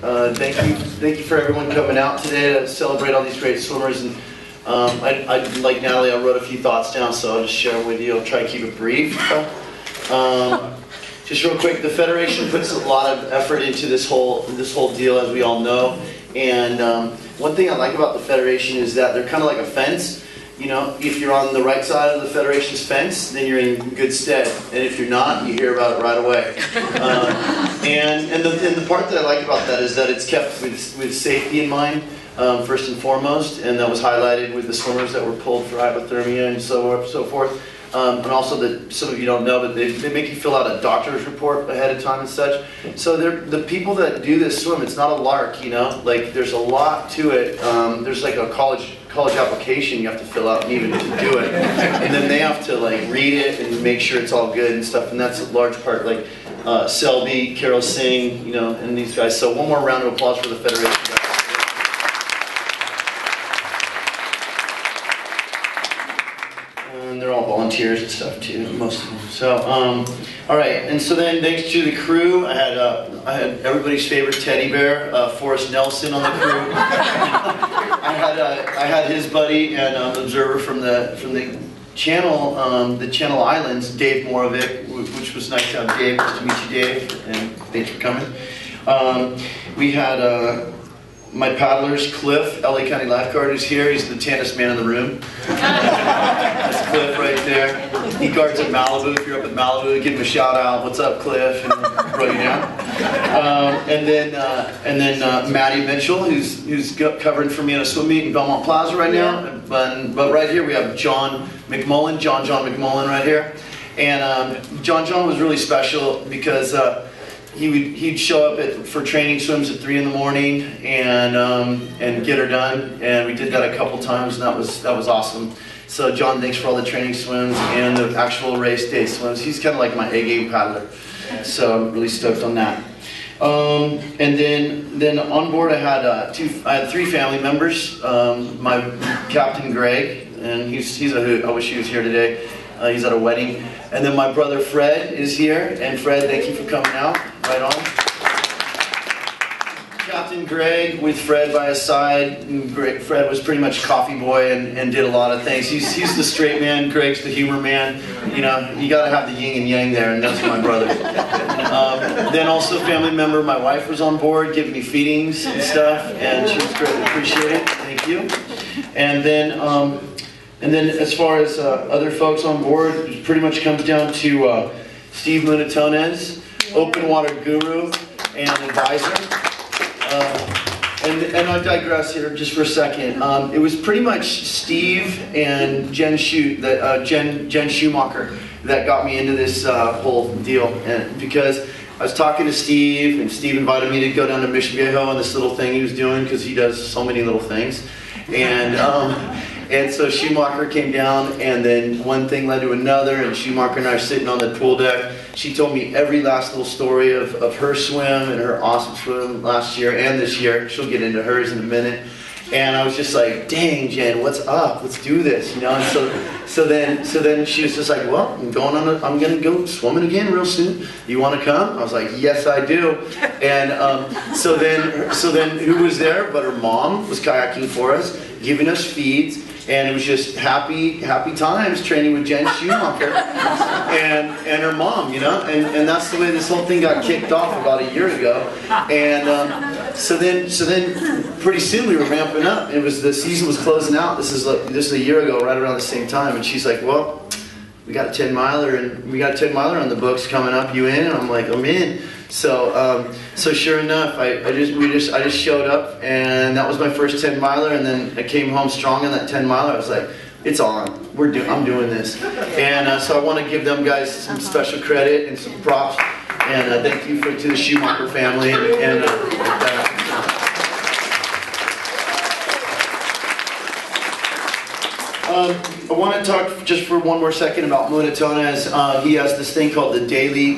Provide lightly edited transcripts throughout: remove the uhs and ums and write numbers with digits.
Thank you for everyone coming out today to celebrate all these great swimmers. And like Natalie, I wrote a few thoughts down, so I'll just share them with you. I'll try to keep it brief. Just real quick, the Federation puts a lot of effort into this whole deal, as we all know. And one thing I like about the Federation is that they're kind of like a fence. You know, if you're on the right side of the Federation's fence, then you're in good stead. And if you're not, you hear about it right away. And the part that I like about that is that it's kept with safety in mind, first and foremost. And that was highlighted with the swimmers that were pulled for hypothermia and so forth. And also that some of you don't know, but they make you fill out a doctor's report ahead of time and such. So the people that do this swim, it's not a lark, you know. Like, there's a lot to it. There's like a college application you have to fill out and even to do it, and then they have to like read it and make sure it's all good and stuff. And that's a large part, like Selby, Carol Singh, you know, and these guys. So one more round of applause for the Federation guys. They're all volunteers and stuff too, most of them. So, all right, and so then thanks to the crew, I had everybody's favorite teddy bear, Forrest Nelson, on the crew. I had his buddy and observer from the Channel Islands, Dave Morovic, which was nice to have Dave. Nice to meet you, Dave, and thanks for coming. We had my paddlers, Cliff, LA County lifeguard, who's here. He's the tannest man in the room. That's Cliff right there. He guards at Malibu. If you're up at Malibu, give him a shout out. What's up, Cliff? And throw you down. And then Maddie Mitchell, who's covering for me in a swim meet in Belmont Plaza right now. But right here we have John McMullen, John McMullen right here. And John was really special because he'd show up for training swims at 3 in the morning and get her done, and we did that a couple times, and that was awesome. So John, thanks for all the training swims and the actual race day swims. He's kind of like my A-game paddler, so I'm really stoked on that. And then on board I had 3 family members. My captain Greg, and he's a hoot. I wish he was here today. He's at a wedding. And then my brother Fred is here. And Fred, thank you for coming out. Right on. Captain Greg with Fred by his side. Fred was pretty much coffee boy and did a lot of things. He's the straight man. Greg's the humor man. You know, you got to have the yin and yang there, and that's my brother. Then also family member, my wife was on board, giving me feedings and stuff, and she was greatly appreciated. Thank you. And then as far as other folks on board, it pretty much comes down to Steve Munatones, open water guru and advisor. And I digress here just for a second. It was pretty much Steve and Jen Schumacher that got me into this whole deal. And because I was talking to Steve, and Steve invited me to go down to Mission Viejo on this little thing he was doing, because he does so many little things. And so Schumacher came down, and then one thing led to another, and Schumacher and I are sitting on the pool deck. She told me every last little story of her swim and her awesome swim last year and this year. She'll get into hers in a minute. And I was just like, dang, Jen, what's up? Let's do this, you know? And so then she was just like, well, I'm going to go swimming again real soon. You want to come? I was like, yes, I do. And so then who was there? But her mom was kayaking for us, giving us feeds. And it was just happy times training with Jen Schumacher and her mom, you know, and that's the way this whole thing got kicked off about a year ago. And so then pretty soon we were ramping up. The season was closing out. This is a year ago, right around the same time. And she's like, well, we got a 10-miler, and we got a 10-miler on the books coming up. You in? And I'm like, I'm in. So sure enough, I just showed up, and that was my first 10-miler, and then I came home strong on that 10-miler. I was like, it's on. I'm doing this. And so I want to give them guys some special credit and some props, and thank you to the Schumacher family and I want to talk just for one more second about Munatones. He has this thing called the daily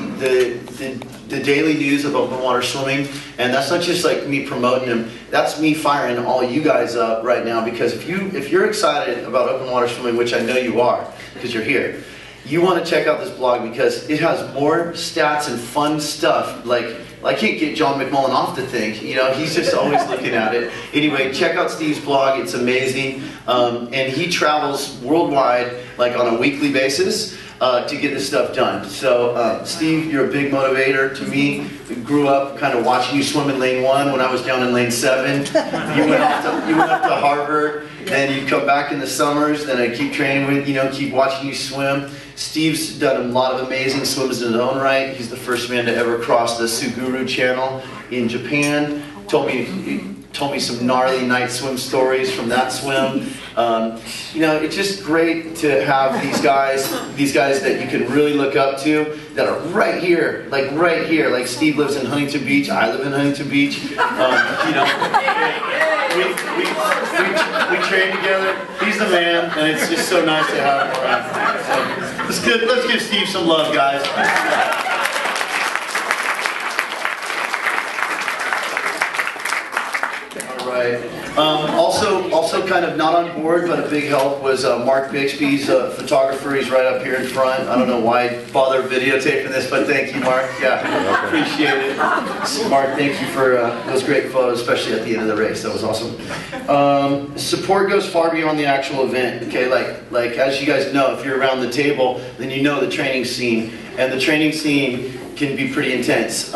news of open water swimming, and that's not just like me promoting him. That's me firing all you guys up right now, because if you're excited about open water swimming, which I know you are because you're here, you want to check out this blog because it has more stats and fun stuff like well, I can't get John McMullen off the thing. You know, he's just always looking at it. Anyway, check out Steve's blog. It's amazing. And he travels worldwide, like on a weekly basis, to get this stuff done. So, Steve, you're a big motivator to me. We grew up kind of watching you swim in lane 1 when I was down in lane 7. You went up to Harvard, then you'd come back in the summers, then I'd keep training with, you know, keep watching you swim. Steve's done a lot of amazing swims in his own right. He's the first man to ever cross the Suguru Channel in Japan. Told me some gnarly night swim stories from that swim. You know, it's just great to have these guys that you can really look up to that are right here. Like Steve lives in Huntington Beach, I live in Huntington Beach. You know, we train together. He's the man, and it's just so nice to have him around. So let's give Steve some love, guys. Right. Also kind of not on board, but a big help was Mark Bixby's photographer. He's right up here in front. I don't know why I bother videotaping this, but thank you, Mark. Yeah, appreciate it. Mark, thank you for those great photos, especially at the end of the race. That was awesome. Support goes far beyond the actual event. Okay, like as you guys know, if you're around the table, then you know the training scene, and the training scene can be pretty intense.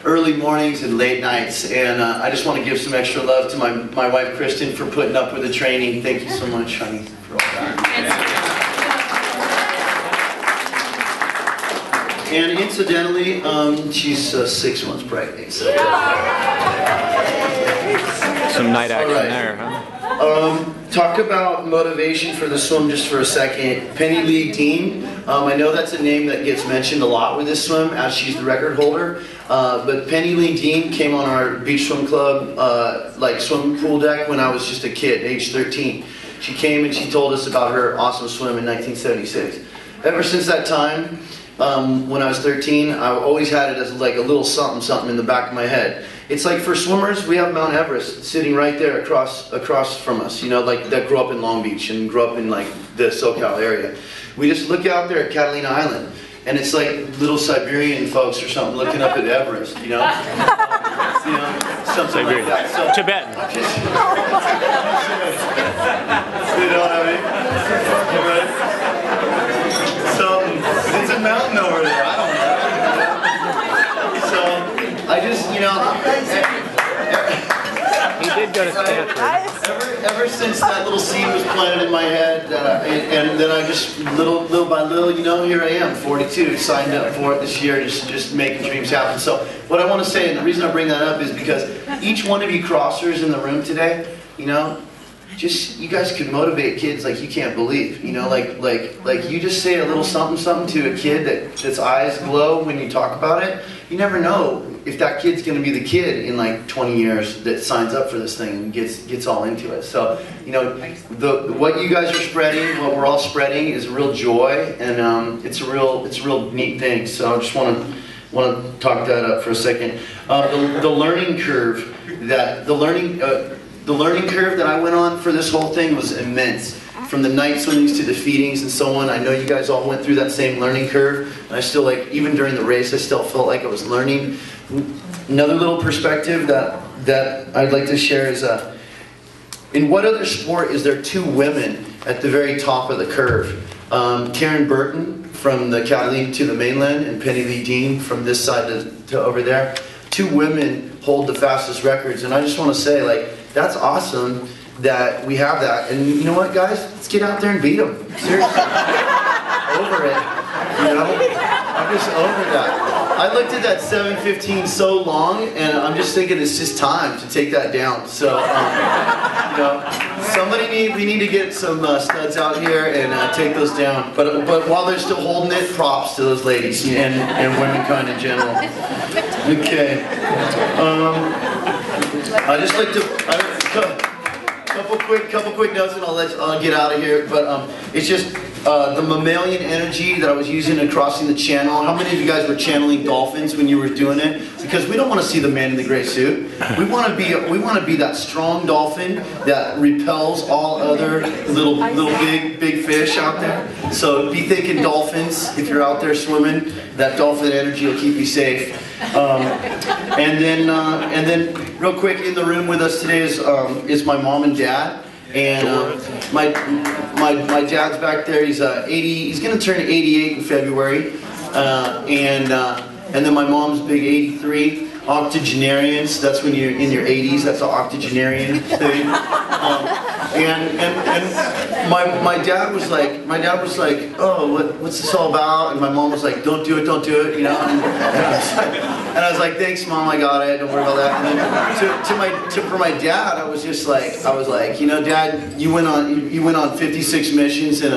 Early mornings and late nights, and I just want to give some extra love to my wife Kristen for putting up with the training. Thank you so much, honey, for all that. And incidentally, she's 6 months pregnant. So. Some night action there, huh? Talk about motivation for the swim just for a second. Penny Lee Dean, I know that's a name that gets mentioned a lot with this swim as she's the record holder. But Penny Lee Dean came on our beach swim club, like swimming pool deck when I was just a kid, age 13. She came and she told us about her awesome swim in 1976. Ever since that time, when I was 13, I always had it as like a little something in the back of my head. It's like for swimmers, we have Mount Everest sitting right there across from us, you know, like that grew up in Long Beach and grew up in like the SoCal area. We just look out there at Catalina Island, and it's like little Siberian folks or something looking up at Everest, you know? You know, something like that. So, Tibetan. You know what I mean? So, it's a mountain over there, I don't know. So, I just, you know, He did go to Stanford. Ever since that little seed was planted in my head, and then I just, little by little, you know, here I am, 42, signed up for it this year, just making dreams happen. So what I want to say, and the reason I bring that up is because each one of you crossers in the room today, you know, just, you guys could motivate kids like you can't believe, you know, like you just say a little something to a kid that's eyes glow when you talk about it. You never know if that kid's going to be the kid in like 20 years that signs up for this thing and gets all into it. So, you know, what you guys are spreading, what we're all spreading, is real joy, and it's a real neat thing. So I just want to talk that up for a second. The learning curve that the learning curve that I went on for this whole thing was immense. From the night swimmings to the feedings and so on. I know you guys all went through that same learning curve. And I still, like, even during the race, I still felt like I was learning. Another little perspective that I'd like to share is, in what other sport is there two women at the very top of the curve? Karen Burton from the Catalina to the mainland, and Penny Lee Dean from this side to over there. Two women hold the fastest records, and I just want to say, like, that's awesome that we have that. And you know what, guys? Let's get out there and beat them. Seriously. Over it. You know? I'm just over that. I looked at that 7:15 so long, and I'm just thinking it's just time to take that down. So, you know, we need to get some studs out here and take those down. But while they're still holding it, props to those ladies and womankind in general. Okay. I just like to. Couple quick notes, and I'll get out of here. But it's just the mammalian energy that I was using in crossing the channel. How many of you guys were channeling dolphins when you were doing it? Because we don't want to see the man in the gray suit. We want to be that strong dolphin that repels all other little big fish out there. So be thinking dolphins if you're out there swimming. That dolphin energy will keep you safe. And then real quick, in the room with us today is my mom and dad. And my dad's back there. He's 80. He's going to turn 88 in February. And then my mom's big 83. Octogenarians. That's when you're in your 80s. That's an octogenarian thing. And my dad was like, oh, what's this all about? And my mom was like, don't do it, you know. And I was like, thanks, Mom, I got it. Don't worry about that. And then for my dad, I was like, you know, Dad, you went on 56 missions in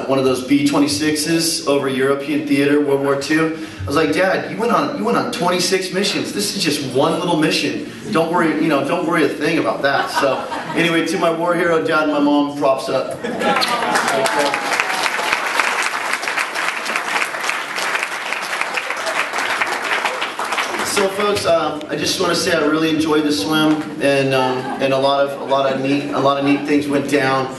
one of those B-26s over European theater, World War II. I was like, Dad, you went on 26 missions. This is just one little mission. Don't worry a thing about that. So anyway, to my war hero dad and my mom, props up. So folks, I just want to say I really enjoyed the swim, and a lot of neat things went down.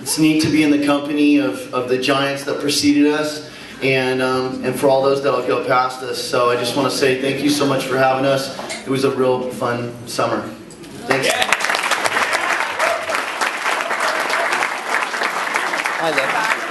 It's neat to be in the company of the giants that preceded us, and for all those that'll go past us. So I just want to say thank you so much for having us. It was a real fun summer. Thanks. Hi there.